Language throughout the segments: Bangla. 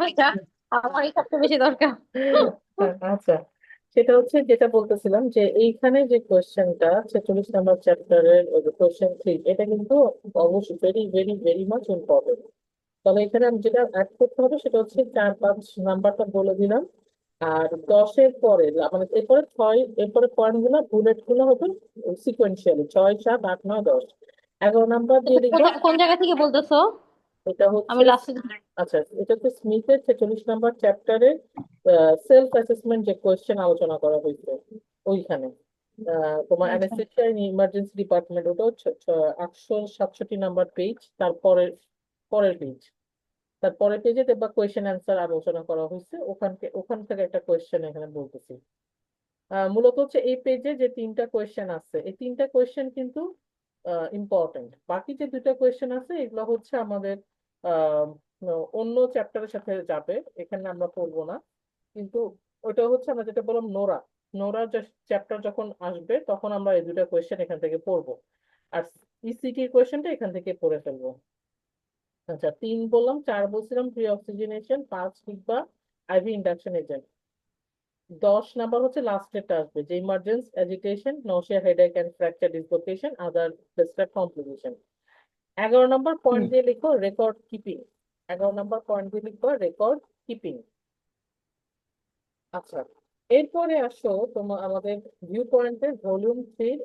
আচ্ছা, আমার এই সবচেয়ে বেশি দরকার। আচ্ছা, সেটা হচ্ছে যেটা বলতেছিলাম যে এইখানে যে কোয়েশ্চেনটা 46 নম্বর চ্যাপ্টারের কোয়েশ্চেন 3, এটা কিন্তু অবশ্যই very very very much important. তাহলে এখানে আমি যেটা অ্যাড করতে হবে সেটা হচ্ছে 4-5 নাম্বারটা বলে দিলাম। আর 10-এর পরে মানে এরপরে 6, এরপরে পয়েন্ট গুলো বুলেট গুলো হবে সিকোয়েন্সিয়ালি, 6, 7, 8, 9, 10। 11 নাম্বার দিয়ে আচ্ছা, লিখবো। কোথায় কোন জায়গা থেকে বলতেছো? এটা আমি হচ্ছে লাস্টে। আচ্ছা, এটা হচ্ছে স্মিথের 46 নম্বর চ্যাপ্টারে সেলফ অ্যাসেসমেন্ট যে কোয়েশ্চেন আলোচনা করা হয়েছে ওইখানে। তোমার আচ্ছা, অ্যানেস্থেসিয়া ইন ইমার্জেন্সি ডিপার্টমেন্ট, ওটা হচ্ছে 867 নম্বর পেজ। তারপরের পরের পেজ, তারপরের পেজে দেখবা কোয়েশ্চেন অ্যান্সার আলোচনা করা হয়েছে, ওখান থেকে একটা কোয়েশ্চেন এখানে বলতেছি। মূলত হচ্ছে এই পেজে যে 3টা কোয়েশ্চেন আছে, এই 3টা কোয়েশ্চেন কিন্তু ইম্পর্টেন্ট। বাকি যে 2টা কোয়েশ্চেন আছে এগুলো হচ্ছে আমাদের আহ, অন্য চ্যাপ্টারের সাথে যাবে, এখানে আমরা পড়বো না। কিন্তু ওটা হচ্ছে আমরা যেটা বললাম নোরা, নোরা চ্যাপ্টার যখন আসবে তখন আমরা এই 2টা কোয়েশ্চেন এখান থেকে পড়বো। আর ইসিটির কোয়েশ্চেনটা এখান থেকে পড়ে ফেলবো। আচ্ছা, 3 বললাম, 4 বলছিলাম প্রি অক্সিজেনেশন, 5 লিখবা আইভি ইন্ডাকশন এজেন্ট। 10 নাম্বার হচ্ছে লাস্টেরটা আসবে, যে emergence agitation, nausea, headache and fracture dislocation, other prescribed complication. 11 number point হুম। দিয়ে লিখো রেকর্ড কিপিং। 11 নাম্বার পয়েন্ট দিয়ে লিখবো রেকর্ড কিপিং। আচ্ছা, এরপরে আসো তোমার আমাদের ভিউ পয়েন্টের ভলিউম 3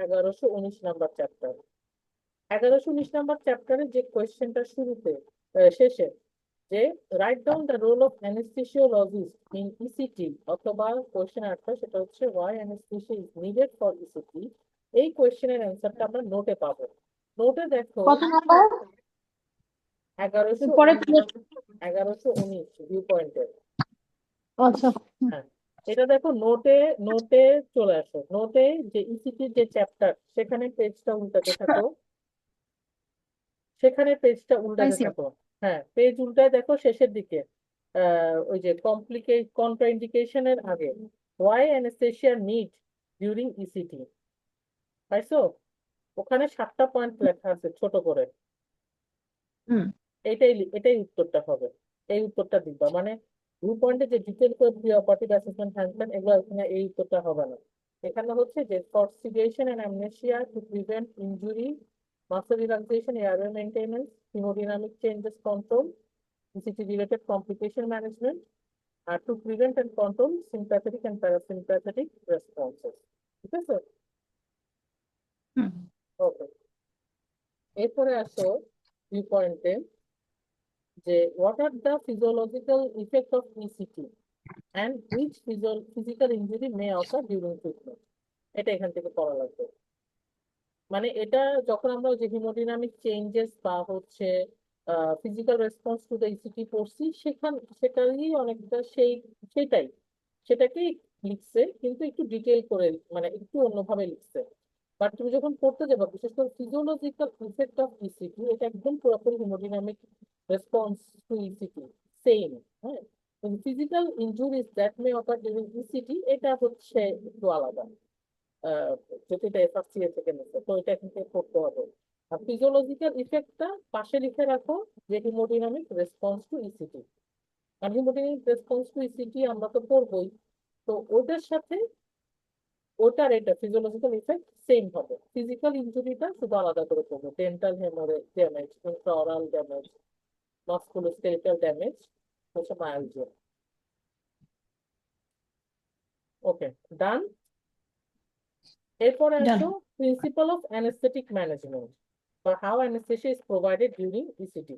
1119 নাম্বার চ্যাপ্টার। 1119 নাম্বার চ্যাপ্টারে যে কোয়েশ্চেনটা শুরুতে শেষে, যে write down the role of anaesthesiologist in ECT, অথবা কোয়েশ্চেন আনসার সেটা হচ্ছে why anaesthesia is needed for ECT. এই কোয়েশ্চেনের অ্যান্সারটা আমরা নোটে পাবো। নোটে দেখো কত নাম্বার? এগারোশো পরে উনিশ 1119 ভিউ পয়েন্টের। আচ্ছা। হ্যাঁ, এটা দেখো নোটে, নোটে চলে আসো নোটে, যে ইসিটির যে চ্যাপ্টার সেখানে পেজটা উল্টাতে থাকো, সেখানে পেজটা উল্টাতে পাইছি। থাকো। হ্যাঁ, পেজ উল্টায় দেখো শেষের দিকে, ওই যে কন্ট্রাইন্ডিকেশনের আগে ওয়াই অ্যানেস্থেসিয়া নিড ডিউরিং ইসিটি, পাইছো? ওখানে 7টা পয়েন্ট লেখা আছে ছোট করে। হুম। এটাই উত্তরটা হবে। এই উত্তরটা দিবা, মানে 2 পয়েন্টে যে ডিটেল করে প্রপার্টি অ্যাসেসমেন্ট হ্যান্ডেল, এগুলো এখানে এই উত্তরটা হবে না। এখানে হচ্ছে যে for sedation and amnesia to prevent injury, muscle relaxation, airway maintenance, haemodynamic changes control, ECT related complication management, আর to prevent and control sympathetic and parasympathetic responses. ঠিক আছে? হুম। ওকে, এরপরে আসো ভিউ পয়েন্টে, যে what are the physiological effect of ECT and which physical injury may occur during treatment। এটা এখান থেকে পড়া লাগবে। মানে এটা যখন আমরা ওই যে হিমোডিনামিক চেঞ্জেস বা হচ্ছে ফিজিক্যাল রেসপন্স টু দ্য ইসিটি পড়ছি, সেটারই অনেকটা সেটাই সেটাকেই লিখছে, কিন্তু একটু ডিটেল করে, মানে একটু অন্যভাবে লিখছে। বাট তুমি যখন পড়তে যাবে, বিশেষ করে ফিজিওলজিক্যাল ইফেক্ট অফ ইসিটি, এটা একদম পুরোপুরি haemodynamic response to ECT same. হ্যাঁ, physical injuries that may occur during ECT, এটা হচ্ছে একটু আলাদা। আহ, যদি এটা এফআরসিএ থেকে নিচ্ছে তো এটা এখান থেকে করতে হবে। আর ফিজিওলজিক্যাল ইফেক্টটা পাশে লিখে রাখো, যে হিমোডিনামিক রেসপন্স টু ইসিটি। আর হিমোডিনামিক রেসপন্স টু ইসিটি আমরা তো পড়বোই, তো ওটার সাথে ওটার এটা ফিজিওলজিক্যাল ইফেক্ট সেম হবে। ফিজিক্যাল ইনজুরিটা শুধু আলাদা করে পড়বো, dental haemorrhage damage, intraoral damage, musculoskeletal damage, হচ্ছে মায়ালজিয়া। Okay, done. এরপরে ডান। আসো প্রিন্সিপাল অফ অ্যানেস্থেটিক ম্যানেজমেন্ট বা how anaesthesia is provided during ECT.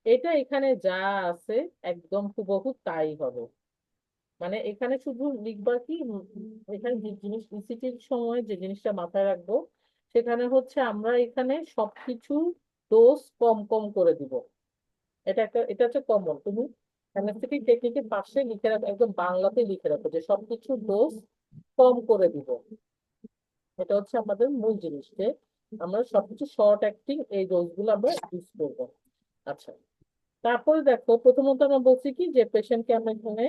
এটা এখানে যা আছে একদম হুবহু তাই হবে। মানে এখানে শুধু লিখবা কি, এখানে যে জিনিস ইসিটির সময় যে জিনিসটা মাথায় রাখবো, সেখানে হচ্ছে আমরা এখানে সবকিছু ডোজ কম কম করে দিব। এটা হচ্ছে কমন, তুমি অ্যানেস্থেটিক টেকনিকের পাশে লিখে রাখো, একদম বাংলাতে লিখে রাখো যে সবকিছু ডোজ কম করে দিব। এটা হচ্ছে আমাদের মূল জিনিস, যে আমরা সবকিছু শর্ট অ্যাক্টিং এই ডোজ গুলো আমরা ইউজ করবো। আচ্ছা, তারপরে দেখো প্রথমত আমরা বলছি কি, যে পেশেন্টকে আমরা এখানে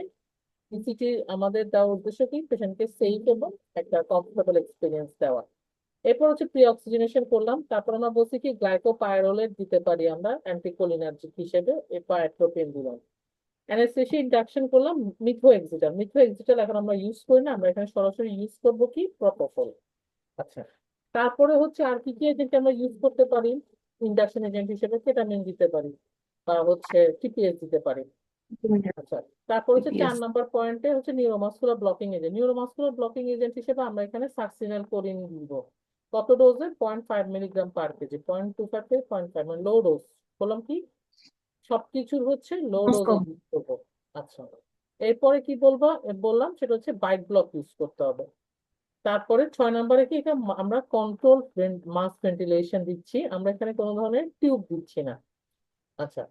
ইসিটি আমাদের দেওয়ার উদ্দেশ্য কি, পেশেন্টকে সেফ এবং একটা কমফোর্টেবল এক্সপিরিয়েন্স দেওয়া। এরপর হচ্ছে প্রি অক্সিজেনেশন করলাম, তারপর আমরা বলছি কি গ্লাইকোপাইরোলেট দিতে পারি আমরা অ্যান্টিকোলিনার্জিক হিসেবে, এরপর অ্যাট্রোপিন দিলাম। অ্যানেস্থেসিয়া ইন্ডাকশন করলাম মিথোএক্সিটাল। মিথোএক্সিটাল এখন আমরা ইউজ করি না, আমরা এখানে সরাসরি ইউজ করবো কি প্রপোফল। আচ্ছা, তারপরে হচ্ছে আর কি কি এজেন্ট আমরা ইউজ করতে পারি ইন্ডাকশন এজেন্ট হিসেবে? কেটামিন দিতে পারি, বা হচ্ছে টিপিএস দিতে পারি। আচ্ছা, তারপর হচ্ছে পিপিএস। 4 নম্বর পয়েন্টে হচ্ছে neuromuscular blocking agent. Neuromuscular blocking agent হিসেবে আমরা এখানে সাকসিনাল কোরিন দিব। কত ডোজে? 0.5 মিলিগ্রাম পার কেজি, 0.25 থেকে 0.5, মানে লো ডোজ। বললাম কি সবকিছুর হচ্ছে লো ডোজে ইউজ করবো। আচ্ছা, এরপরে কি বলবো বললাম সেটা হচ্ছে বাইট ব্লক ইউজ করতে হবে। তারপরে 6 নম্বরে কি এটা আমরা কন্ট্রোল মাস ভেন্টিলেশন দিচ্ছি, আমরা এখানে কোনো ধরনের টিউব দিচ্ছি না। আচ্ছা,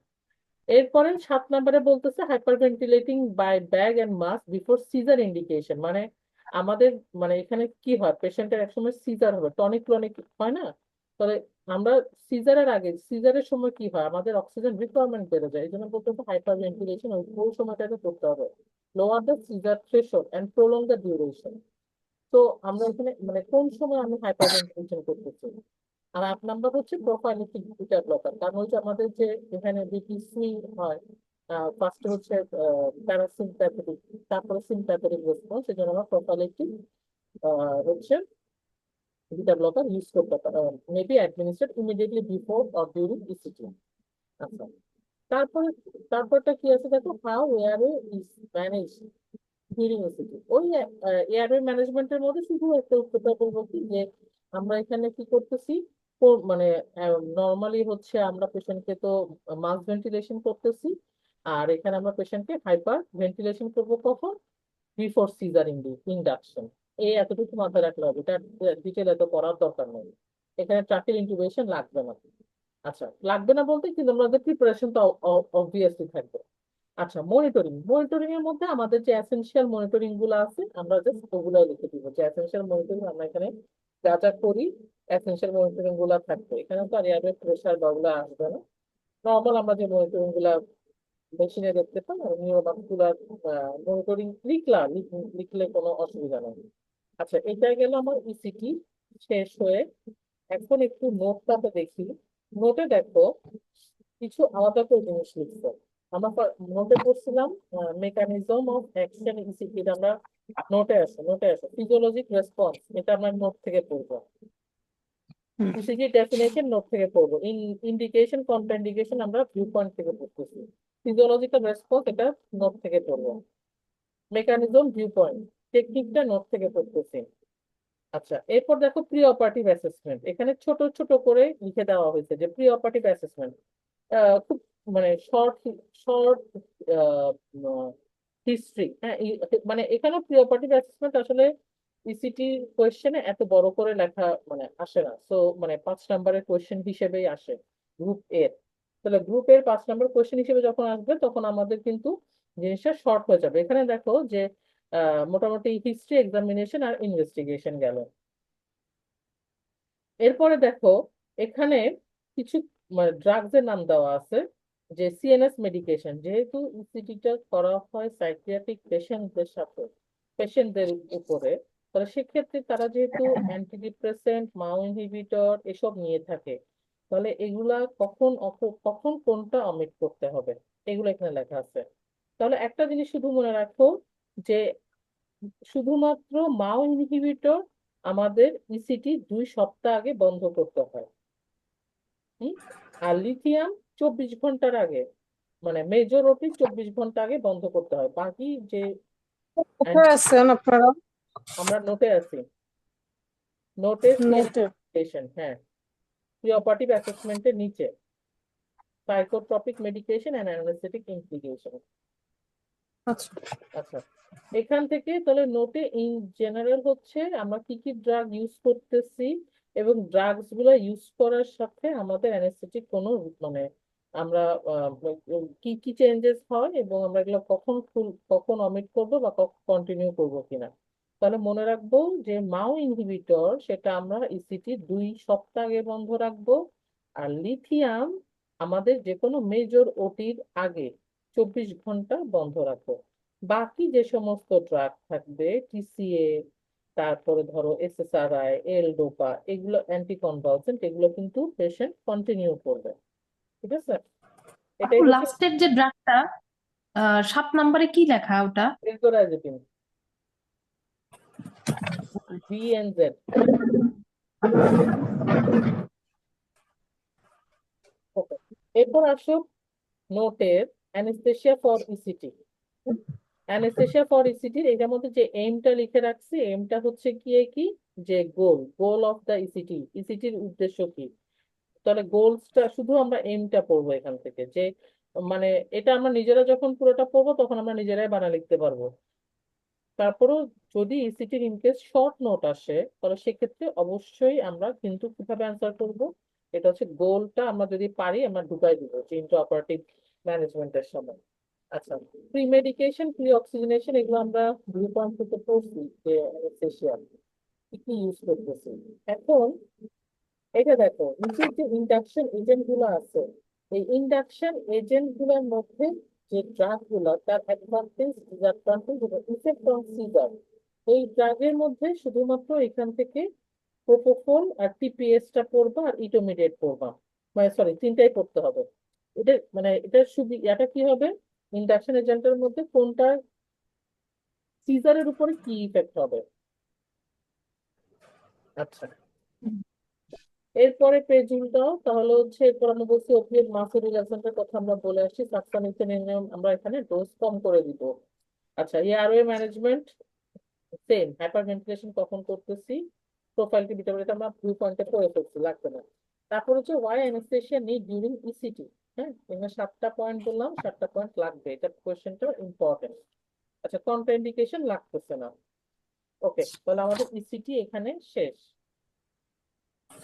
এরপরে 7 নম্বরে বলতেছে hyper ventilating by bag and mask before seizure indication. মানে আমাদের মানে এখানে কি হয়, পেশেন্টের একসময় সিজার হবে, টনিক ক্লনিক হয় না? তাহলে আমরা সিজারের আগে, সিজারের সময় কি হয়, আমাদের অক্সিজেন রিকোয়ারমেন্ট বেড়ে যায়, এই জন্য বলতে হাইপার ভেন্টিলেশন ওই সময়টাতে করতে হবে। Lower the seizure threshold and prolong the duration. তো আমরা এখানে মানে কোন সময় আমি হাইপার ভেন্টিলেশন করতেছি। আর 8 নম্বর হচ্ছে প্রোফাইলেটিক বিটা ব্লকার, কারণ হচ্ছে আমাদের যে এখানে বিপিসি হয়, ফার্স্ট হচ্ছে প্যারাসিম্প্যাথেটিক, তারপরে সিম্প্যাথেটিক রেসপন্স, এই জন্য আমরা প্রোফাইলেটিক হচ্ছে বিটা ব্লকার ইউজ করতে পারি, maybe administrate immediately before or during ECT. আচ্ছা, তারপরে তারপরটা কি আছে দেখো, how airway is manage during ECT. ওই এয়ারওয়ে ম্যানেজমেন্টের মধ্যে শুধু একটা উত্তরটা বলবো কি যে আমরা এখানে কি করতেছি, মানে নর্মালি হচ্ছে আমরা পেশেন্টকে তো মাস ভেন্টিলেশন করতেছি, আর এখানে আমরা পেশেন্টকে হাইপার ভেন্টিলেশন করবো কখন? Before seizure induction. এই এতটুকু মাথায় রাখলে হবে, এটা ডিটেল এত পড়ার দরকার নেই। এখানে ট্রাকের ইন্টিউবেশন লাগবে না। আচ্ছা, লাগবে না বলতে কিন্তু আমাদের প্রিপারেশন তো অবভিয়াসলি থাকবে। আচ্ছা, মনিটরিং। মনিটরিং এর মধ্যে আমাদের যে এসেনশিয়াল মনিটরিং গুলো আছে আমরা জাস্ট ওগুলাই লিখে দিব, যে এসেনশিয়াল মনিটরিং আমরা এখানে যা যা করি এসেনশিয়াল মনিটরিং গুলা থাকবে। এখানে তো আর এয়ারওয়ে প্রেশার বা ওগুলা আসবে না। নর্মাল আমরা যে মনিটরিং গুলা মেশিনে দেখতে পাই, নিউরোমাস্কুলার মনিটরিং লিখলে কোনো অসুবিধা নেই। আচ্ছা, এটা গেল আমার ইসিটি শেষ হয়ে। এখন একটু নোটটাতে দেখি। নোটে দেখো কিছু আলাদা করে জিনিস লিখছে। আমরা নোটে পড়ছিলাম মেকানিজম অফ অ্যাকশন ইসিটি, আমরা নোটে আসো ফিজিওলজিক রেসপন্স, এটা আমরা নোট থেকে পড়বো। হুম। ইসিজি ডেফিনেশন নোট থেকে পড়বো। ইন্ডিকেশন কন্ট্রাইন্ডিকেশন আমরা ভিউ পয়েন্ট থেকে পড়তেছি। ফিজিওলজিক্যাল রেসপন্স এটা নোট থেকে পড়বো। মেকানিজম ভিউ পয়েন্ট টেকনিকটা নোট থেকে পড়তেছি। আচ্ছা, এরপর দেখো প্রি অপারেটিভ অ্যাসেসমেন্ট, এখানে ছোট ছোট করে লিখে দেওয়া হয়েছে যে প্রি অপারেটিভ অ্যাসেসমেন্ট খুব মানে শর্ট শর্ট হিস্ট্রি। হ্যাঁ, মানে এখানে প্রি অপারেটিভ অ্যাসেসমেন্ট আসলে ইসিটি কোয়েশ্চেনে এত বড় করে লেখা মানে আসে না, সো মানে 5 নম্বরের কোয়েশ্চেন হিসেবেই আসে গ্রুপ এর। তাহলে গ্রুপ এর 5 নম্বর কোয়েশ্চেন হিসেবে যখন আসবে তখন আমাদের কিন্তু জিনিসটা শর্ট হয়ে যাবে। এখানে দেখো যে মোটামুটি হিস্ট্রি, এক্সামিনেশন আর ইনভেস্টিগেশন গেল। এরপরে দেখো এখানে কিছু ড্রাগস এর নাম দেওয়া আছে, যে সিএনএস মেডিকেশন, যেহেতু ইসিটিটা করা হয় সাইকিয়াট্রিক পেশেন্টদের উপরে, তাহলে সেক্ষেত্রে তারা যেহেতু অ্যান্টিডিপ্রেসেন্ট, মাও ইনহিবিটর এসব নিয়ে থাকে, তাহলে এগুলা কখন কখন কোনটা অমিট করতে হবে এগুলো এখানে লেখা আছে। তাহলে একটা জিনিস শুধু মনে রাখো যে শুধুমাত্র মাও ইনহিবিটর আমাদের ইসিটি 2 সপ্তাহ আগে বন্ধ করতে হয়। হুম? আর লিথিয়াম 24 ঘন্টার আগে, মানে মেজরিটি 24 ঘন্টা আগে বন্ধ করতে হয়। বাকি যে কোথায় আছেন আপনারা? আমরা নোটে আছি, নোটে নোটে। সিএনএস, হ্যাঁ, প্রিঅপারেটিভ অ্যাসেসমেন্টের নিচে psychotropic medication and anaesthetic implication. আচ্ছা। আচ্ছা, এখান থেকে তাহলে নোটে ইন জেনারেল হচ্ছে আমরা কি কি ড্রাগ ইউজ করতেছি, এবং ড্রাগস গুলো ইউজ করার সাথে আমাদের অ্যানেস্থেটিক কোনো মানে আমরা কি কি চেঞ্জেস হয়, এবং আমরা এগুলো কখন অমিট করবো বা কন্টিনিউ করবো কিনা। তাহলে মনে রাখবো যে মাও ইনহিবিটর সেটা আমরা ইসিটি 2 সপ্তাহ আগে বন্ধ রাখবো, আর লিথিয়াম আমাদের যে কোনো মেজর ওটির আগে 24 ঘন্টা বন্ধ রাখবো। বাকি যে সমস্ত ড্রাগ থাকবে টিসিএ, তারপরে ধরো এসএসআরআই, এল ডোপা, এগুলো অ্যান্টিকনভালসেন্ট, এগুলো কিন্তু পেশেন্ট কন্টিনিউ করবে। ঠিক আছে, এটাই আপু হচ্ছে লাস্টের যে ড্রাগটা 7 নম্বরে কি লেখা ওটা? বেনজোডাইজেপিন, বিএনজেড। ওকে, এরপর আসো নোটের anaesthesia for ECT. Anaesthesia for ইসিটির এটার মধ্যে যে এইমটা লিখে রাখছি, এইমটা হচ্ছে গিয়ে কি, যে গোল অফ দ্য ইসিটি, ইসিটির উদ্দেশ্য কি। তাহলে গোলসটা শুধু আমরা এইমটা পড়বো এখান থেকে, যে মানে এটা আমরা নিজেরা যখন পুরোটা পড়বো তখন আমরা নিজেরাই বানা লিখতে পারবো। তারপরেও যদি ইসিটির ইনকেস শর্ট নোট আসে, তাহলে সেক্ষেত্রে অবশ্যই আমরা কিন্তু কিভাবে অ্যান্সার করব, এটা হচ্ছে গোলটা আমরা যদি পারি আমরা ঢুকাই দিব যে ইন্টু অপারেটিভ ম্যানেজমেন্টের সময়। আচ্ছা, প্রি মেডিকেশন, প্রি অক্সিজেনেশন, এগুলো আমরা 2 পয়েন্ট থেকে পড়ছি যে অ্যানেস্থেসিয়া কি কি ইউজ করতেছি। এখন এটা দেখো, নিচের যে ইন্ডাকশন এজেন্ট গুলো আছে, এই ইন্ডাকশন এজেন্ট গুলোর মধ্যে যে ড্রাগ গুলো, তার অ্যাডভান্টেজ ডিসঅ্যাডভান্টেজ এবং ইফেক্ট অন সিজার, এই ড্রাগের মধ্যে শুধুমাত্র এখান থেকে প্রোপোফল আর টিপিএস টা পড়বা আর ইটোমিডেট পড়বা, মানে সরি তিনটাই পড়তে হবে। এটা মানে এটার সুবিধাটা কি হবে, ইন্ডাকশন এজেন্টের মধ্যে কোনটা সিজারের উপরে কি ইফেক্ট হবে। আচ্ছা, এরপরে পেজ উল্টাও, তাহলে হচ্ছে এরপর আমরা বলছি ওপিয়েট মাসেল রিল্যাক্সেন্টের কথা আমরা বলে আসছি, সাবস্টামিথেনিয়াম আমরা এখানে ডোজ কম করে দিব। আচ্ছা, airway management same, hyper ventilation কখন করতেছি, প্রোফাইলটি দিতে পারে, এটা আমরা 2 পয়েন্টে পড়ে ফেলছি, লাগবে না। তারপর হচ্ছে ওয়াই অ্যানেস্থেসিয়া নিড ডিউরিং ইসিটি। হ্যাঁ, এখানে 7টা পয়েন্ট বললাম, 7টা পয়েন্ট লাগবে, এটা কোয়েশ্চেনটা ইম্পর্টেন্ট। আচ্ছা, কন্ট্রাইন্ডিকেশন লাগতেছে না। ওকে, তাহলে আমাদের ইসিটি এখানে শেষ।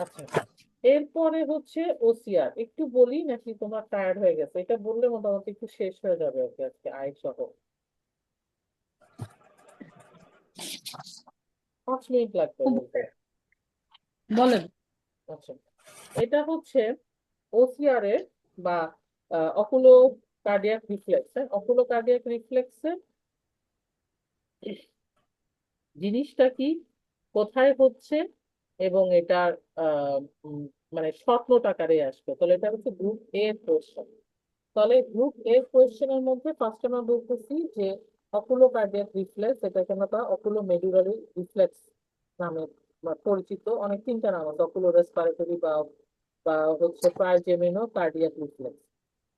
আচ্ছা, এরপরে হচ্ছে ওসিআর, একটু বলি নাকি তোমার টায়ার্ড হয়ে গেছে? এটা বললে মোটামুটি একটু শেষ হয়ে যাবে আর কি আজকে আয় সহ। 5 মিনিট লাগবে বলতে। বলেন। আচ্ছা, এটা হচ্ছে ওসিআর এর বা অকুলো কার্ডিয়াক রিফ্লেক্স। অকুলো কার্ডিয়াক রিফ্লেক্সের জিনিসটা কি, কোথায় হচ্ছে, এবং এটার আহ, উম, মানে শর্ট নোট আকারে আসবে, তাহলে এটা হচ্ছে গ্রুপ এ কোশ্চেন। তাহলে গ্রুপ এ কোয়েশ্চেনের মধ্যে ফার্স্ট আমরা বলতেছি যে অকুলো কার্ডিয়াক রিফ্লেক্স, এটাকে আমরা অকুলো মেডুলারি রিফ্লেক্স নামে পরিচিত। অনেক 3টা নাম আছে, অকুলো রেসপিরেটরি বা বা হচ্ছে ট্রাইজেমিনো কার্ডিয়াক রিফ্লেক্স।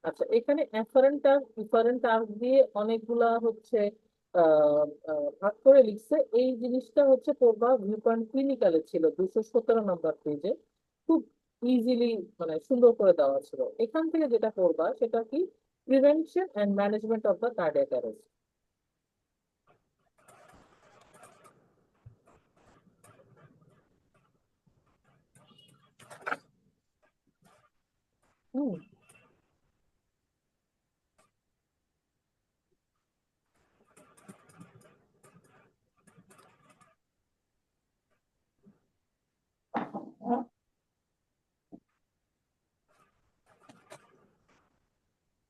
আচ্ছা, এখানে অ্যাফারেন্ট আর ইফারেন্ট আর দিয়ে অনেকগুলা হচ্ছে ভাগ করে লিখছে। এই জিনিসটা হচ্ছে পড়বা, ভিউ পয়েন্ট ক্লিনিক্যালে ছিল 217 নম্বর পেজে, খুব ইজিলি মানে সুন্দর করে দেওয়া ছিল। এখান থেকে যেটা করবা সেটা কি, prevention and management of the cardiac arrest. হুম,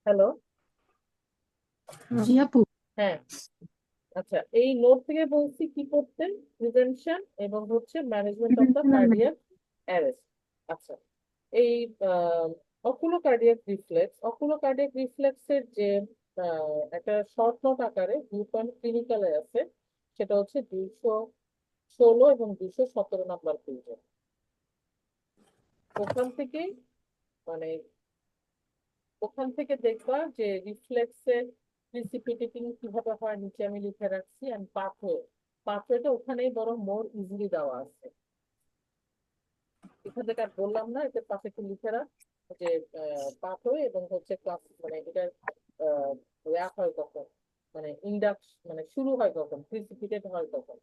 হ্যালো। জি আপু। হ্যাঁ, আচ্ছা, এই নোট থেকে বলছি কি করতে, প্রিভেনশন এবং হচ্ছে management of the cardiac arrest. আচ্ছা, এই অকুলো কার্ডিয়াক রিফ্লেক্স, অকুলো কার্ডিয়াক রিফ্লেক্সের যে একটা শর্ট নোট আকারে 2 পয়েন্ট ক্লিনিক্যালে আছে, সেটা হচ্ছে 216 এবং 217 নম্বর পেজে। ওখান থেকে মানে ওখান থেকে দেখবা যে রিফ্লেক্সের প্রিসিপিটেটিং কিভাবে হয়, নিচে আমি লিখে রাখছি, এন্ড পাথওয়ে, পাথওয়েটা ওখানেই বরং মোর ইজিলি দেওয়া আছে। এখান থেকে আর বললাম না, এটার পাশে একটু লিখে রাখ যে পাথওয়ে এবং হচ্ছে ক্লাস, মানে এটা ইয়া হয় কখন, মানে ইন্ডাক্স মানে শুরু হয় কখন, প্রিসিপিটেট হয় কখন।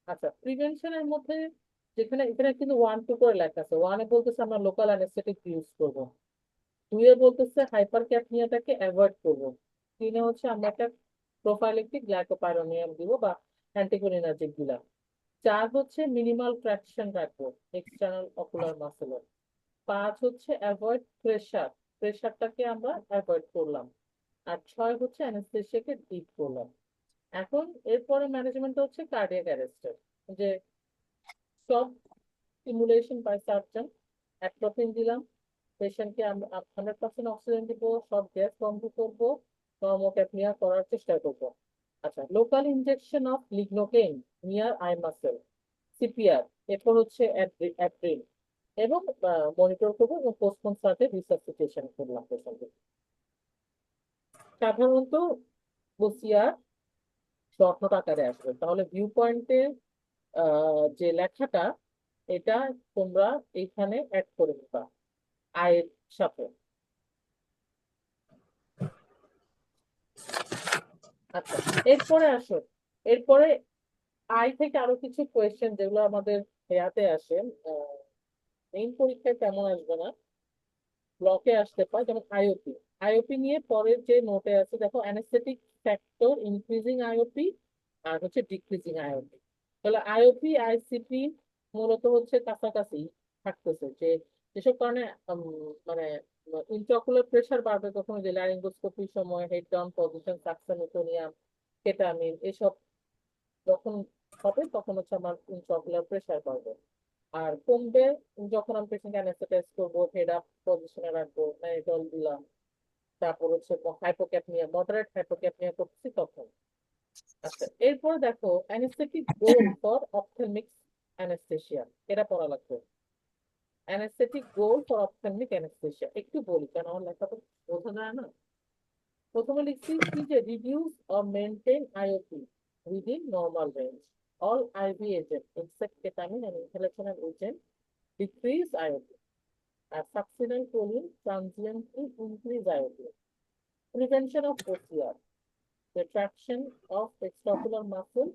আচ্ছা, প্রিভেনশনের মধ্যে যেখানে এখানে কিন্তু 1 2 করে লেখা আছে, 1-এ বলতেছে আমরা লোকাল অ্যানেস্থেটিক ইউজ করবো, 2-এ বলতেছে হাইপার ক্যাপনিয়াটাকে অ্যাভয়েড করবো, 3-এ হচ্ছে আমরা একটা প্রোফাইলেক্টিক গ্লাইকোপাইরোনিয়াম দিব বা অ্যান্টিকোলিনার্জিক দিলাম, 4 হচ্ছে মিনিমাল ট্রাকশন রাখবো এক্সটার্নাল অকুলার মাসেলের, 5 হচ্ছে অ্যাভয়েড প্রেসার, প্রেসারটাকে আমরা অ্যাভয়েড করলাম, আর 6 হচ্ছে অ্যানেস্থেসিয়াকে ডিপ করলাম। এখন এরপরে ম্যানেজমেন্ট হচ্ছে কার্ডিয়াক অ্যারেস্টের। যে সব স্টিমুলেশন বাই সার্জন, অ্যাট্রোপিন দিলাম, পেশেন্টকে 100% অক্সিজেন দিব, সব গ্যাস বন্ধ করবো, নর্মোক্যাপনিয়া করার চেষ্টা করবো। আচ্ছা, local injection of lignocaine near eye muscle, CPR, এরপর হচ্ছে অ্যাড্রিন, এবং মনিটর করবো এবং পোস্টপোন সাথে রিসাসিটেশন করলাম পেশেন্টকে। সাধারণত বসিয়ার শর্ট নোট আকারে আসবে, তাহলে ভিউ পয়েন্টে যে লেখাটা এটা তোমরা এইখানে অ্যাড করে দিবা আয়ের সাথে। আচ্ছা, এরপরে আসো, এরপরে আই থেকে আরো কিছু কোয়েশ্চেন যেগুলো আমাদের ইয়াতে আসে, মেইন পরীক্ষায় তেমন আসবে না, ব্লকে আসতে পারে, যেমন আইওপি। আইওপি নিয়ে পরের যে নোটে আছে দেখো, অ্যানেস্থেটিক ফ্যাক্টর ইনক্রিজিং আইওপি আর হচ্ছে ডিক্রিজিং আইওপি। তাহলে আইওপি আইসিপি মূলত হচ্ছে কাছাকাছি থাকতেছে, যে যেসব কারণে মানে ইন্ট্রাঅকুলার প্রেসার বাড়বে, তখন যে ল্যারিঙ্গোস্কোপির সময় হেড ডাউন পজিশন, সাকসিনোটোনিয়াম, কেটামিন এসব যখন হবে তখন হচ্ছে আমার ইন্ট্রাঅকুলার প্রেসার বাড়বে। আর কমবে যখন আমি পেশেন্টকে অ্যানেস্থেটাইজ করবো, হেড আপ পজিশনে রাখবো, ম্যানিডল দিলাম, তারপর হচ্ছে হাইপোক্যাপনিয়া, মডারেট হাইপোক্যাপনিয়া করছি তখন। আচ্ছা, এরপর দেখো anaesthetic goal for ophthalmic anaesthesia, এটা পড়া লাগবে। Anaesthetic goal for ophthalmic anaesthesia একটু বলি, কারণ আমার লেখা তো বোঝা যায় না। প্রথমে লিখছি কি, যে reduce or maintain IOP within normal range, all IV agent except ketamine and inhalational agent decrease IOP. As succinate choline transiently increase IOP. Prevention of OCR. Retraction of extraocular muscle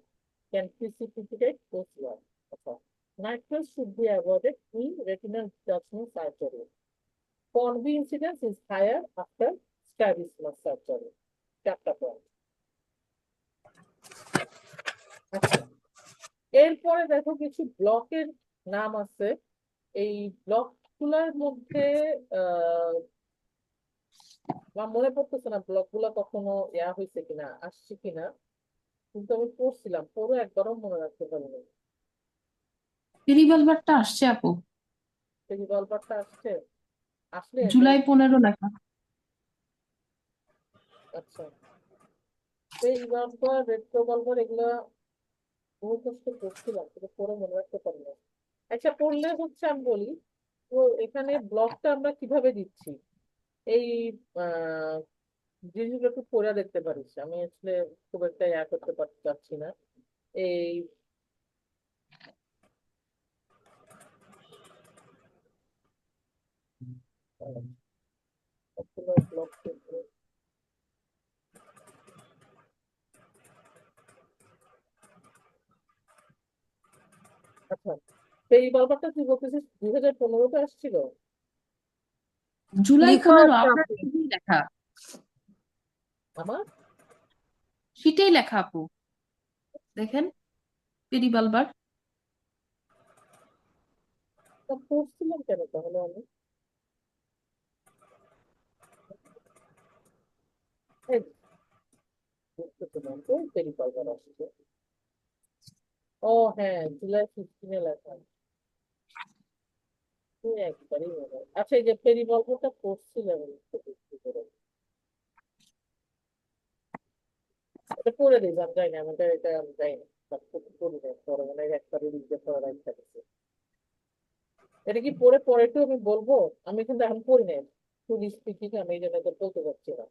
can precipitate OCR. Okay. Nitrous should be avoided in retinal detachment surgery. PONV incidence is higher after strabismus surgery. Chapter point. আচ্ছা, এরপরে দেখো কিছু ব্লকের নাম আছে। এই ব্লকগুলোর মধ্যে আমার মনে পড়তেছে না ব্লক গুলা কখনো ইয়া হয়েছে কিনা, আসছে কিনা, কিন্তু আমি পড়ছিলাম, পড়ে একবারও মনে রাখতে পারিনি। পেরিবালবারটা আসছে আপু, রিভলভারটা আসছে, আসলে জুলাই 15 লেখা। আচ্ছা, এই রিভলভার, রেট্রোভলভার এগুলা বহু কষ্ট পড়ছিলাম, কিন্তু পড়ে মনে রাখতে পারি না। আচ্ছা, পড়লে হচ্ছে আমি বলি, তো এখানে ব্লকটা আমরা কিভাবে দিচ্ছি, এই আহ জিনিসগুলো একটু পড়ে দেখতে পারিস, আমি আসলে খুব একটা ইয়া করতে পারছি না। এই ব্লক, আচ্ছা, এই গল্পটা তুই বলতেছিস 2015-তে আসছিল? জুলাই লিখা 15 আছে আপনার আপু। শিটেই লেখা, আমার শিটেই লেখা আপু, দেখেন পেরিবালবার। তা পড়ছিলাম কেন তাহলে আমি? এই বুঝতেছিলাম তো, পেরিকল্পনা আসছে। ও হ্যাঁ, জুলাই 15-এ লেখা, তুই একবারই মনে হয়। আচ্ছা, এই যে পেরিকল্পনাটা পড়ছিলাম আমি একটু বুঝতে পেরে। এটা পড়ে দিই, আমি যাই না, এটা আমি যাই না, পড়ি না, পরে মানে একবারই লিখতে পড়ার ইচ্ছা করছে। এটা কি পড়ে পরে একটু আমি বলবো? আমি কিন্তু এখন পড়ি না, তুই স্পিকিং, আমি এই জন্য তো বলতে পারছি না।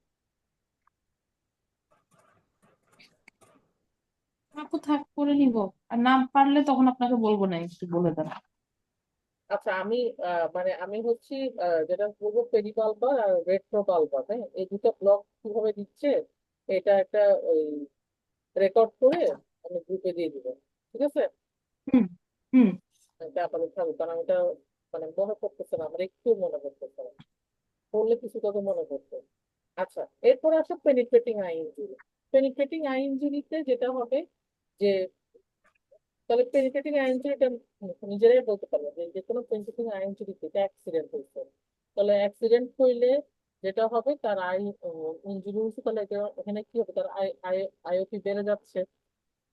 আপু থাক, করে নিব, আর না পারলে তখন আপনাকে বলবো, না একটু বলে দেন। আচ্ছা, আমি মানে আমি হচ্ছি যেটা বলবো, পেরিকালপার আর রেট্রোকালপার, হ্যাঁ, এই দুটো ব্লক কিভাবে দিচ্ছে এটা একটা ওই রেকর্ড করে আমি গ্রুপে দিয়ে দিব, ঠিক আছে? হুম হুম। এটা আপাতত থাকবে, কারণ আমি এটা মানে মনে করতেছে না, আমার একটু মনে করতেছে না, পড়লে কিছু কথা মনে করতে। আচ্ছা, এরপর আসো penetrating eye injury. Penetrating eye ইনজুরিতে যেটা হবে যে, তাহলে পেনিট্রেটিং আই ইনজুরিটা নিজেরাই বলতে পারবো যে যে কোনো পেনিট্রেটিং আই ইনজুরিতে এটা অ্যাক্সিডেন্ট হয়েছে। তাহলে অ্যাক্সিডেন্ট হইলে যেটা হবে, তার আই ইনজুরি হয়েছে, তাহলে এখানে কি হবে, তার আইওপি বেড়ে যাচ্ছে,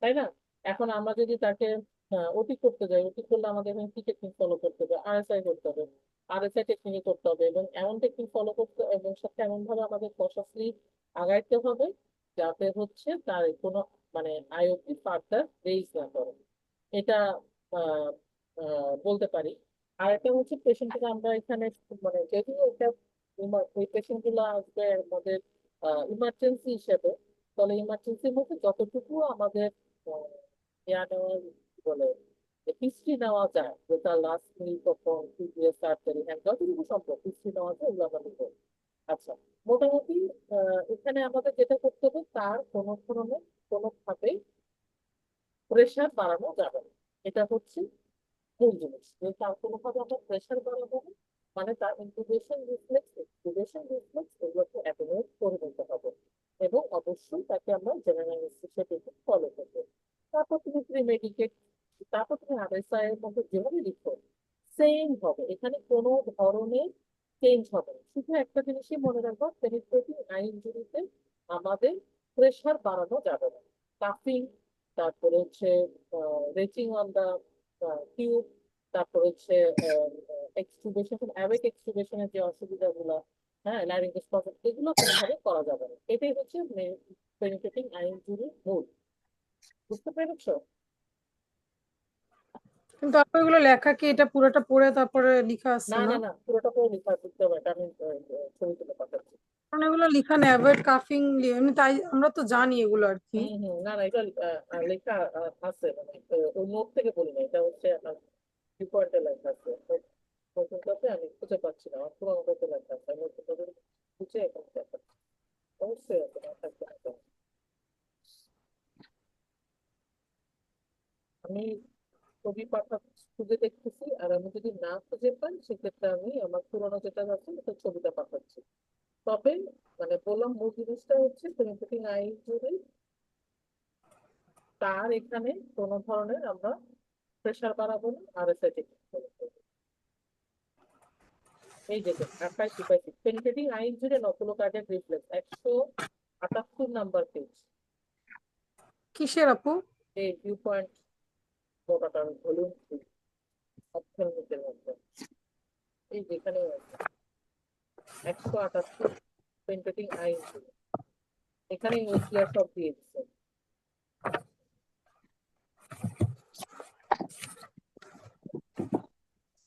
তাই না? এখন আমরা যদি তাকে হ্যাঁ, ওটি করতে যাই, ওটি করলে আমাদের এখানে কি টেকনিক ফলো করতে হবে, আরএসআই করতে হবে, আরএসআই টেকনিক করতে হবে, এবং এমন টেকনিক ফলো করতে, এবং সাথে এমন ভাবে আমাদের কনসাসলি আগাইতে হবে যাতে হচ্ছে তার কোনো মানে আইওপি ফার্দার রেইজ না করে। এটা আহ, বলতে পারি। আর একটা হচ্ছে পেশেন্টকে আমরা এখানে মানে যদিও এটা এই পেশেন্ট গুলো আসবে আমাদের ইমার্জেন্সি হিসেবে, তাহলে ইমার্জেন্সির মধ্যে যতটুকু আমাদের আহ, ইয়া নেওয়ার কি বলে হিস্ট্রি নেওয়া যায়, যে তার লাস্ট মিল কখন, প্রিভিয়াস সার্জারি, হ্যাঁ যতটুকু সম্ভব হিস্ট্রি নেওয়া যায় ওগুলো আমরা নিবো। আচ্ছা, মোটামুটি এখানে আমাদের যেটা করতে হবে, তার কোনো ধরনের কোনোভাবেই প্রেশার বাড়ানো যাবে না। এটা হচ্ছে মূল জিনিস, যে তার কোনোভাবে আমরা প্রেশার বাড়াবো না, মানে তার ইনকিউবেশন রিফ্লেক্স এগুলোকে অ্যাটেনুয়েট করে নিতে হবে, এবং অবশ্যই তাকে আমরা জেনারেল অ্যানেস্থেসিয়া ফলো করবো। তারপর তুমি প্রিমেডিকেট, তারপর তুমি আরএসআই এর মধ্যে যেভাবে লিখো সেম হবে, এখানে কোনো ধরনের চেঞ্জ হবে না। শুধু একটা জিনিসই মনে রাখবো, পেনিট্রেটিং আই ইনজুরিতে আমাদের প্রেশার বাড়ানো যাবে না। কাফিং, তারপরে হচ্ছে রেচিং অন দা টিউব, তারপর হচ্ছে এক্সট্রুবেশন, অ্যাওয়েক এক্সট্রুবেশনের যে অসুবিধাগুলো, হ্যাঁ ল্যারিঙ্গোস্কোপি, এগুলো কোনোভাবে করা যাবে না। এটাই হচ্ছে পেনিট্রেটিং আই ইনজুরির মূল। বুঝতে পেরেছো? কিন্তু আপু এগুলো লেখা কি এটা পুরোটা পড়ে তারপরে লেখা আছে না না? না না, পুরোটা পুরো লেখা করতে হবে, এটা আমি ছবি তুলে পাঠাচ্ছি। কারণ এগুলো লেখা নেই, অ্যাভয়েড কাফিং, এমনি তাই আমরা তো জানি এগুলো আর কি। না না, এটা লেখা আছে, মানে ওই নোট থেকে বলি না, এটা হচ্ছে আমার কি পয়েন্টে লেখা আছে। নতুনটাতে আমি খুঁজে পাচ্ছি না, আমার পুরোনো বইতে লেখা আছে, আমি নতুনটাতে খুঁজে এখন দেখাচ্ছি। অবশ্যই আছে, না থাকবে না কেন? আমি ছবি পাঠা খুঁজে দেখতেছি, আর আমি যদি না খুঁজে পাই সেক্ষেত্রে আমি আমার পুরোনো যেটা আছে ওটা ছবিটা পাঠাচ্ছি। তবে মানে বললাম, মূল জিনিসটা হচ্ছে পেনিট্রেটিং আই ইনজুরি, তার এখানে কোনো ধরনের আমরা প্রেশার বাড়াবো না, আরএসআই টেকনিক ফলো করবো। এই যে পাইছি পাইছি, penetrating eye injury oculo cardiac reflex, 178 number page, কিসের আপু? এই ভিউ পয়েন্ট মোটাটা ভলিউম 3 অপথ্যালমিকের মধ্যে, এই যেখানে আছে 178 পেনিট্রেটিং আই ইনজুরি, এখানে নিউক্লিয়ার সব দিয়ে দিচ্ছে,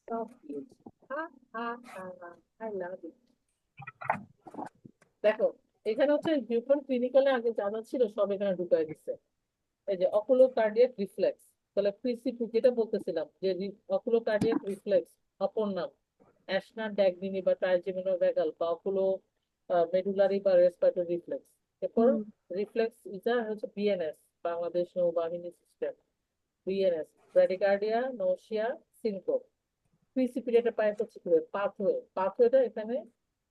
সব দিয়ে দিচ্ছে। I love it. দেখো, এখানে হচ্ছে ভিউপয়েন্ট ক্লিনিক্যালে আগে যা যা ছিল সব এখানে ঢুকাই দিচ্ছে। এই যে অকুলো কার্ডিয়াক রিফ্লেক্স, তাহলে পিসিপি যেটা বলতেছিলাম যে অকুলো কার্ডিয়াক রিফ্লেক্স অপর নাম অ্যাশনার ড্যাগনিনি বা ট্রাইজেমিনো ভ্যাগাল বা অকুলো মেডুলারি বা রেসপিরেটরি রিফ্লেক্স। এরপর হুম। রিফ্লেক্স ইজা হচ্ছে বিএনএস, বাংলাদেশ নৌবাহিনী system, BNS, bradycardia, nausea, syncope. Precipitated pipe হচ্ছে কি পাথওয়েটা এখানে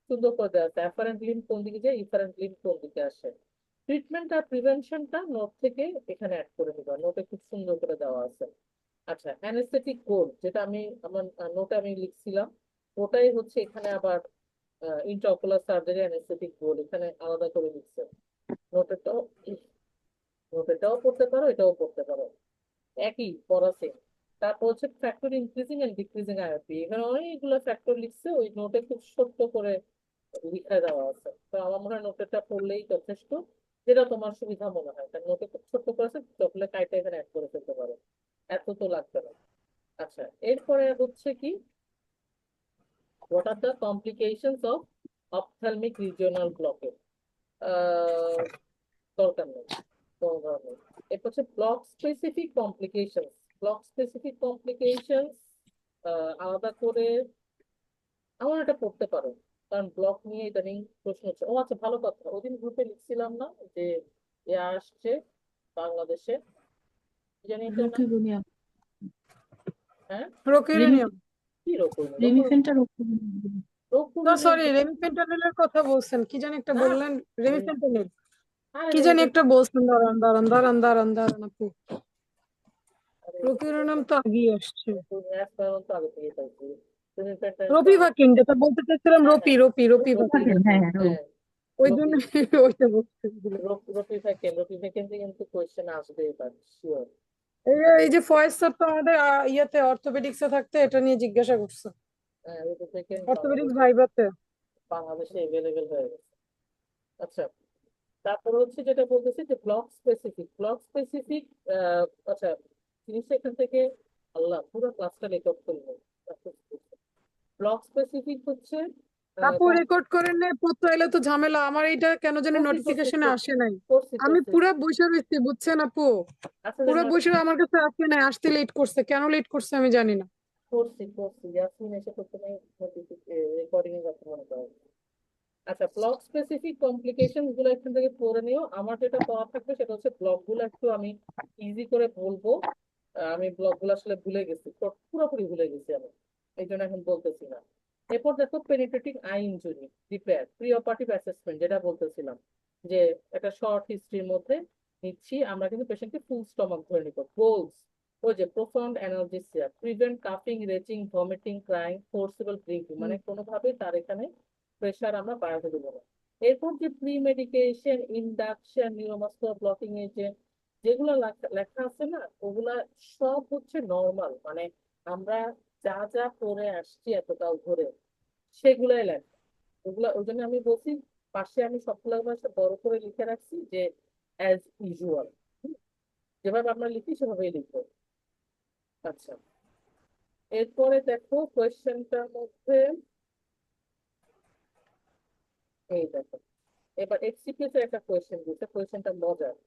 সুন্দর করে দেওয়া আছে, অ্যাফারেন্ট লিম্ব কোন দিকে যায়, ইফারেন্ট লিম্ব কোন দিকে আসে। ট্রিটমেন্ট আর প্রিভেনশনটা নোট থেকে এখানে অ্যাড করে নিবা, নোটে খুব সুন্দর করে দেওয়া আছে। আচ্ছা, অ্যানেস্থেটিক গোল যেটা আমি আমার নোটে আমি লিখছিলাম, ওটাই হচ্ছে এখানে আবার ইন্ট্রাঅকুলার সার্জারি অ্যানেস্থেটিক গোল এখানে আলাদা করে লিখছে। নোটেটাও নোটেটাও পড়তে পারো, এটাও পড়তে পারো, একই পড়া same। তারপর হচ্ছে factor increasing and decreasing IOP, এখানে অনেকগুলো ফ্যাক্টর লিখছে, ওই নোটে খুব ছোট্ট করে লিখে দেওয়া আছে। তো আমার মনে হয় নোটটা পড়লেই যথেষ্ট, যেটা তোমার সুবিধা মনে হয়, কারণ নোটে খুব ছোট্ট করে আছে, চকলে কাইটা এখানে অ্যাড করে ফেলতে পারো, এত তো লাগবে না। আচ্ছা, এরপরে হচ্ছে কি, what are the complications of ophthalmic regional blockage, দরকার নেই, কোনো ধরনের। এরপর হচ্ছে ব্লক স্পেসিফিক কমপ্লিকেশনস আলাদা করে আমার এটা পড়তে পারো, কারণ ব্লক নিয়ে ইদানিং প্রশ্ন হচ্ছে। ও আচ্ছা, ভালো কথা, ওদিন গ্রুপে লিখছিলাম না যে এ আসছে বাংলাদেশে, কি জানি এটার নাম, রোকিউরিয়া, হ্যাঁ রোকিউরিনিয়াম। কি রকম রেমিফেন্টা রোকিউরিয়া। না রোগপুরিনিয়াম সরি, রেমিফেন্টানিলের কথা বলছেন, কি জানি একটা না, বললেন। রেমিফেন্টানিল আরে কি জানি একটা বলছেন, দাঁড়ান দাঁড়ান দাঁড়ান দাঁড়ান দাঁড়ান আপু, রোকিউরিনিয়াম তো আগেই আসছে। তো আগে থেকে পাইছি, তুমি রবি ভাকিন, যেটা বলতে চাইছিলাম, হ্যাঁ রপি হ্যাঁ, রপি রপি রোকিও ভাকিন, থাকেন, হ্যাঁ হ্যাঁ হ্যাঁ ওই রোগী, জন্য ওইটা বলতে। রোগী ভ্যাকেন্সি কিন্তু কোয়েশ্চেন আসবে এবার শিওর। এই যে ফয়েজ স্যার তো আমাদের ইয়াতে অর্থোপেডিক্সে থাকতে এটা নিয়ে জিজ্ঞাসা করছে, এটা থেকে অর্থোপেডিক্স ভাইবাতে। বাংলাদেশে এভেলেবেল হয়ে গেছে। আচ্ছা, তারপরে হচ্ছে যেটা বলতেছি যে ব্লক স্পেসিফিক আচ্ছা, জিনিসটা এখান থেকে আল্লাহ পুরো ক্লাসটা রেকর্ড করবো। ব্লক স্পেসিফিক হচ্ছে আপু রেকর্ড করেন না, পড়তে এলে তো ঝামেলা। আমার এইটা কেন জানি করছি করছি নোটিফিকেশনে আসে নাই। করছি আমি করছি পুরা বসে রয়েছি, বুঝছেন আপু, আচ্ছা পুরা যেন বসে আমার কাছে আসে নাই, আসতে লেট করছে, কেন লেট করছে আমি জানি না। করছি ইয়াসমিন এসে প্রথমে রেকর্ডিং এর কথা মনে করে। আচ্ছা, ব্লক স্পেসিফিক কমপ্লিকেশন গুলো এখান থেকে পড়ে নিও। আমার যেটা পড়া থাকবে সেটা হচ্ছে ব্লক গুলো একটু আমি ইজি করে বলবো। আমি ব্লক গুলো আসলে ভুলে গেছি, পুরোপুরি ভুলে গেছি আমি, এই জন্য এখন বলতেছি না। এরপর দেখো penetrating eye injury repair pre operative assessment, যেটা বলতেছিলাম যে একটা শর্ট হিস্ট্রির মধ্যে নিচ্ছি আমরা, কিন্তু পেশেন্টকে ফুল স্টমাক ধরে নিব। গোলস ওই যে প্রোফাউন্ড অ্যানালজেসিয়া, প্রিভেন্ট কাফিং, retching, vomiting, crying, forcible breathing, মানে কোনোভাবেই তার এখানে প্রেশার আমরা বাড়াতে দেবো না। এরপর যে pre medication, induction, neuromuscular blocking agent যেগুলো লেখা আছে না, ওগুলা সব হচ্ছে নর্মাল, মানে আমরা যা যা পড়ে আসছি এতকাল ধরে সেগুলাই লেখা। ওগুলা ওই জন্য আমি বলছি পাশে আমি সবগুলো ভাষা বড় করে লিখে রাখছি যে অ্যাজ ইউজুয়াল, যেভাবে আমরা লিখি সেভাবেই লিখবো। আচ্ছা, এরপরে দেখো কোয়েশ্চেনটার মধ্যে এই দেখো, এবার এক্সিকিউট একটা কোয়েশ্চেন দিচ্ছে, কোয়েশ্চেনটা মজার।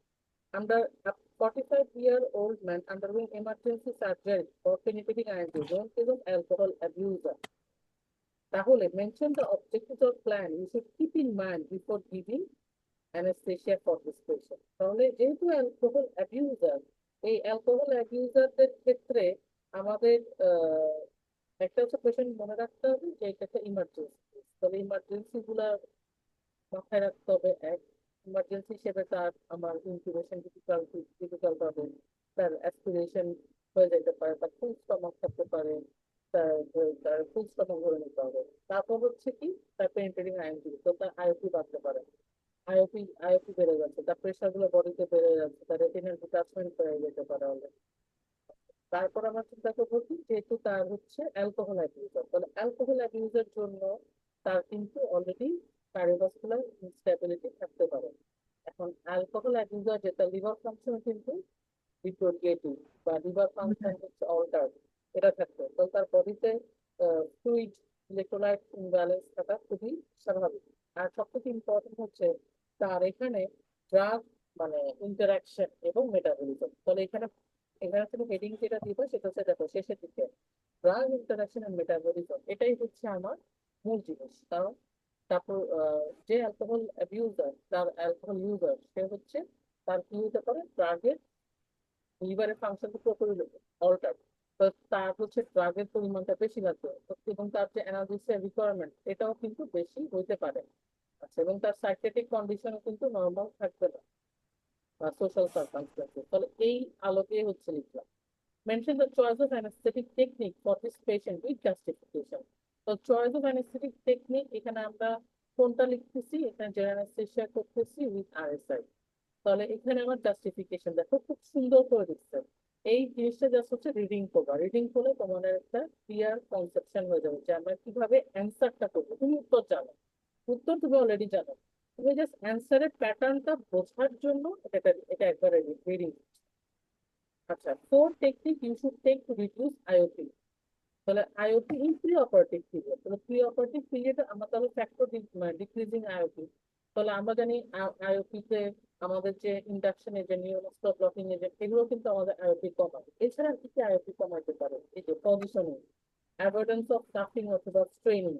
Under a 45-year-old man undergoing emergency surgery for penetrating INT, known as an alcohol abuser. তাহলে mention the objectives or plan you should keep in mind before giving anesthesia for this patient. তাহলে যেহেতু অ্যালকোহল অ্যাবিউজার, এই অ্যালকোহল অ্যাবিউজারদের ক্ষেত্রে আমাদের একটা হচ্ছে পেশেন্ট মনে রাখতে হবে যে এটা একটা ইমার্জেন্সি। তবে ইমার্জেন্সি গুলা মাথায় রাখতে হবে। এক, ইমার্জেন্সি হিসেবে তার আমার ইনকিউবেশন ডিফিকাল্ট হবে, তার অ্যাসপিরেশন হয়ে যেতে পারে, তার ফুল স্টমাক থাকতে পারে, তার ফুল স্টমাক ধরে নিতে হবে। তারপর হচ্ছে কি, তার পেনিট্রেটিং আইএনজি, তো তার আইওপি বাড়তে পারে, আইওপি বেড়ে যাচ্ছে, তার প্রেশার গুলো বডিতে বেড়ে যাচ্ছে, তার রেটিনাল ডিটাচমেন্ট হয়ে যেতে পারে অলরেডি। তারপর আমরা চিন্তা করবো কি, যেহেতু তার হচ্ছে অ্যালকোহল অ্যাবিউজার, তাহলে অ্যালকোহল অ্যাবিউজের জন্য তার কিন্তু অলরেডি কার্ডিওভাস্কুলার ইনস্টেবিলিটি থাকতে পারে। এখন অ্যালকোহল অ্যাবিউজার যেটা লিভার ফাংশন কিন্তু ডিটোরিয়েটিং বা লিভার ফাংশন হচ্ছে অল্টার্ড, এটা থাকবে, তো তার বডিতে ফ্লুইড ইলেকট্রোলাইট ইমব্যালেন্স থাকা খুবই স্বাভাবিক। আর সবথেকে ইম্পর্টেন্ট হচ্ছে তার এখানে ড্রাগ মানে ইন্টারাকশন এবং মেটাবলিজম। তাহলে এখানে এখানে তুমি হেডিং যেটা দিবা সেটা হচ্ছে দেখো শেষের দিকে ড্রাগ ইন্টারাকশন এন্ড মেটাবলিজম, এটাই হচ্ছে আমার মূল জিনিস। কারণ তারপর যে অ্যালকোহল অ্যাবিউজার, তার অ্যালকোহল ইউজার, সে হচ্ছে তার কি হতে পারে, ড্রাগের লিভারের ফাংশন পুরোপুরি অল্টার, তো তার হচ্ছে ড্রাগের পরিমাণটা বেশি লাগবে, এবং তার যে অ্যানালজেসিয়া রিকোয়ারমেন্ট এটাও কিন্তু বেশি হইতে পারে। আচ্ছা, এবং তার সাইকিয়াট্রিক কন্ডিশনও কিন্তু নর্মাল থাকবে না, সোশ্যাল সার্কামস্টেন্সেস। তাহলে এই আলোকে হচ্ছে লিখলাম। Mention the choice of anesthetic technique for this patient with justification. তো choice of anesthetic technique এখানে আমরা কোনটা লিখতেছি, এখানে জেনারেল অ্যানেস্থেসিয়া করতেছি উইথ আরএসআই। তাহলে এখানে আমার জাস্টিফিকেশন দেখো খুব সুন্দর করে দিচ্ছে। এই জিনিসটা জাস্ট হচ্ছে রিডিং করবা, রিডিং করলে তোমাদের একটা ক্লিয়ার কনসেপশন হয়ে যাবে যে আমরা কিভাবে অ্যান্সারটা করবো। তুমি উত্তর জানো, উত্তর তুমি অলরেডি জানো, তুমি জাস্ট অ্যান্সারের প্যাটার্নটা বোঝার জন্য এটা একবার রিডিং। আচ্ছা, four technique you should take to reduce IOP. তাহলে IOP in pre operative period, তাহলে প্রি অপারেটিভ পিরিয়ডে আমরা তাহলে ফ্যাক্টর ডিক্রিজিং আইওপি। তাহলে আমরা জানি আইওপি তে আমাদের যে induction agent, neuromuscular blocking agent, এগুলো কিন্তু আমাদের আইওপি কমায়। এছাড়া কি কি আইওপি কমাইতে পারে, এই যে পজিশনিং, অ্যাভয়েডেন্স অফ কাফিং অথবা স্ট্রেনিং।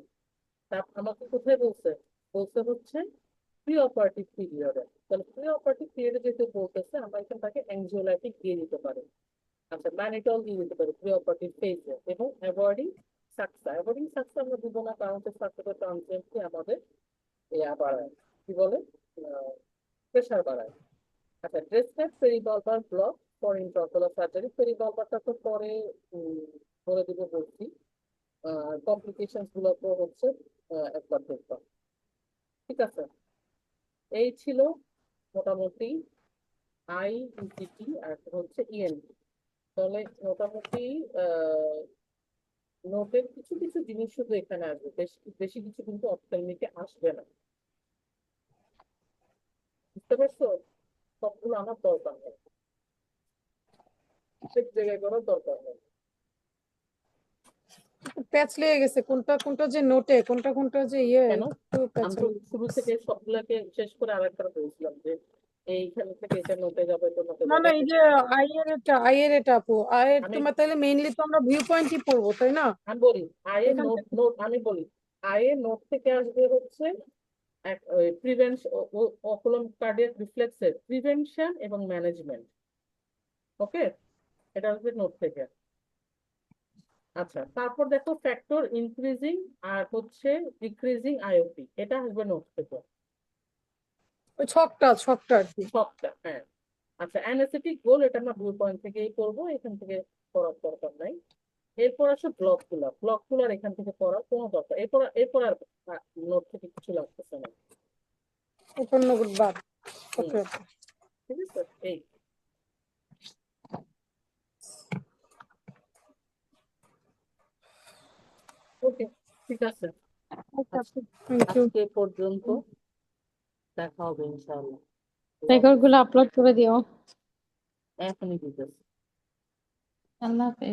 তা আমাকে কোথায় বলছে, বলছে হচ্ছে প্রি অপারেটিভ পিরিয়ডে। তাহলে প্রি অপারেটিভ পিরিয়ডে যেহেতু বলতেছে, আমরা এখানে তাকে অ্যাংজিওলাইটিক দিয়ে দিতে পারি। আচ্ছা, ম্যানিটল দিয়ে দিতে পারি প্রি অপারেটিভ ফেজে, এবং অ্যাভয়েডিং সাকসা আমরা দিব না, কারণ হচ্ছে সাকসাটা ট্রানজিয়েন্টলি আমাদের বাড়ায়, কি বলে, প্রেশার বাড়ায়। আচ্ছা, ড্রেসলেট পেরিবালবার ব্লক ফর ইন্ট্রাঅকুলার সার্জারি, পেরিবালবারটা তো পরে বলে দিব বলছি, কমপ্লিকেশন গুলো তো হচ্ছে একবার দেখবা। ঠিক আছে, এই ছিল মোটামুটি আইইসিটি আর হচ্ছে ইএনটি। তাহলে মোটামুটি নোটের কিছু কিছু জিনিস শুধু এখানে আসবে, বেশি বেশি কিছু কিন্তু অপথ্যালমিকে আসবে না। বুঝতে পারছো? সবগুলো আমার দরকার নেই, প্রত্যেক জায়গায় করার দরকার নেই। প্যাচ লেগে গেছে, কোনটা কোনটা যে নোটে, কোনটা কোনটা যে ইয়ে, কেন? একটু প্যাচ আমি তো শুরু থেকে সবগুলাকে শেষ করে আরেকবার বলছিলাম যে এইখান থেকে এটা নোটে যাবে, তো নোটে না না, যাবে। এই যে আয়ের এটা আপু, আয়ের আমি তোমার তাহলে মেইনলি তো আমরা ভিউ পয়েন্টই পড়বো, তাই না? আমি বলি আয়ের এখান নোট থেকে নোট আমি বলি আয়ের নোট থেকে আসবে হচ্ছে প্রিভেনশন, অকুলাম কার্ডিয়াক রিফ্লেক্সের প্রিভেনশন এবং ম্যানেজমেন্ট। ওকে, এটা আসবে নোট থেকে। আচ্ছা, তারপর দেখো ফ্যাক্টর ইনক্রিজিং আর হচ্ছে ডিক্রিজিং আইওপি, এটা আসবে নোট থেকে। ওই ছকটা আর কি। সবটা, হ্যাঁ। আচ্ছা, অ্যানাস্থেটিক গোল, এটা আমরা ভিউ পয়েন্ট থেকেই করবো, এখান থেকে পড়ার দরকার নাই। এরপর আসে ব্লকুলার এখান থেকে পড়ার কোনো দরকার, এরপর আর নোট থেকে কিছু লাগতেছে না। ওপেন নোট বাদ। হুম, ওকে ওকে। ঠিক আছে। এই ওকে, ঠিক আছে। ওকে আপু, থ্যাংক ইউ। আজকে পর্যন্ত, দেখা হবে ইনশাআল্লাহ। রেকর্ড গুলো আপলোড করে দিও। এখনই দিতেছি। আল্লাহ হাফেজ।